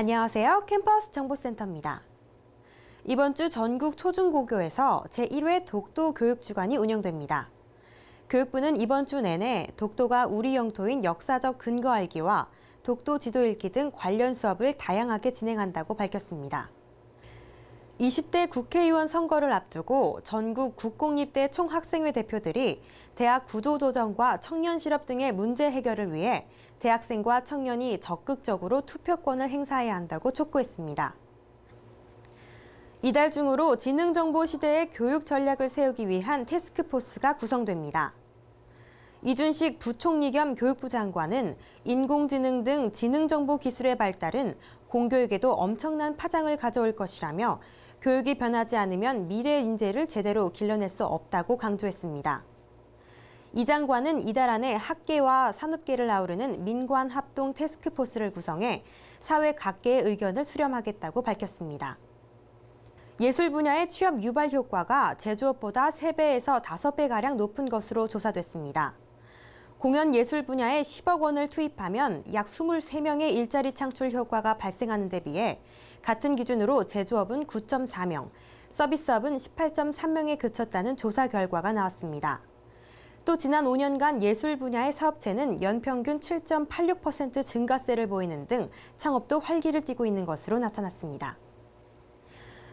안녕하세요. 캠퍼스 정보센터입니다. 이번 주 전국 초중고교에서 제1회 독도 교육주간이 운영됩니다. 교육부는 이번 주 내내 독도가 우리 영토인 역사적 근거 알기와 독도 지도 읽기 등 관련 수업을 다양하게 진행한다고 밝혔습니다. 20대 국회의원 선거를 앞두고 전국 국공립대 총학생회 대표들이 대학 구조조정과 청년 실업 등의 문제 해결을 위해 대학생과 청년이 적극적으로 투표권을 행사해야 한다고 촉구했습니다. 이달 중으로 지능정보 시대의 교육 전략을 세우기 위한 태스크포스가 구성됩니다. 이준식 부총리 겸 교육부 장관은 인공지능 등 지능정보 기술의 발달은 공교육에도 엄청난 파장을 가져올 것이라며 교육이 변하지 않으면 미래 인재를 제대로 길러낼 수 없다고 강조했습니다. 이 장관은 이달 안에 학계와 산업계를 아우르는 민관 합동 태스크포스를 구성해 사회 각계의 의견을 수렴하겠다고 밝혔습니다. 예술 분야의 취업 유발 효과가 제조업보다 3배에서 5배가량 높은 것으로 조사됐습니다. 공연 예술 분야에 10억 원을 투입하면 약 23명의 일자리 창출 효과가 발생하는 데 비해 같은 기준으로 제조업은 9.4명, 서비스업은 18.3명에 그쳤다는 조사 결과가 나왔습니다. 또 지난 5년간 예술 분야의 사업체는 연평균 7.86% 증가세를 보이는 등 창업도 활기를 띠고 있는 것으로 나타났습니다.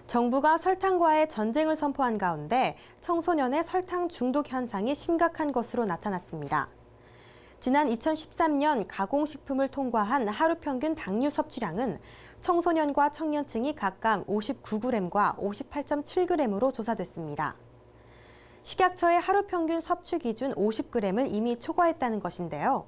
정부가 설탕과의 전쟁을 선포한 가운데 청소년의 설탕 중독 현상이 심각한 것으로 나타났습니다. 지난 2013년 가공식품을 통과한 하루 평균 당류 섭취량은 청소년과 청년층이 각각 59g과 58.7g으로 조사됐습니다. 식약처의 하루 평균 섭취 기준 50g을 이미 초과했다는 것인데요.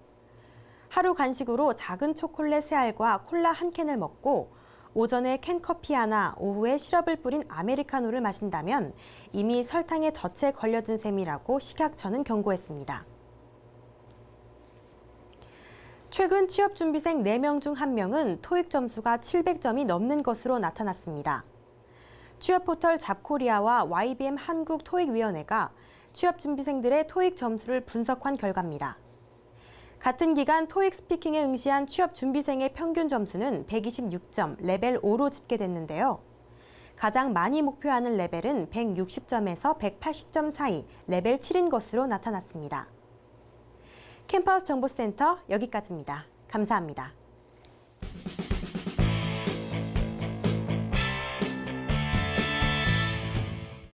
하루 간식으로 작은 초콜릿 3알과 콜라 1캔을 먹고 오전에 캔커피 하나, 오후에 시럽을 뿌린 아메리카노를 마신다면 이미 설탕에 덫에 걸려든 셈이라고 식약처는 경고했습니다. 최근 취업준비생 4명 중 1명은 토익 점수가 700점이 넘는 것으로 나타났습니다. 취업포털 잡코리아와 YBM 한국토익위원회가 취업준비생들의 토익 점수를 분석한 결과입니다. 같은 기간 토익 스피킹에 응시한 취업준비생의 평균 점수는 126점, 레벨 5로 집계됐는데요. 가장 많이 목표하는 레벨은 160점에서 180점 사이, 레벨 7인 것으로 나타났습니다. 캠퍼스 정보센터 여기까지입니다. 감사합니다.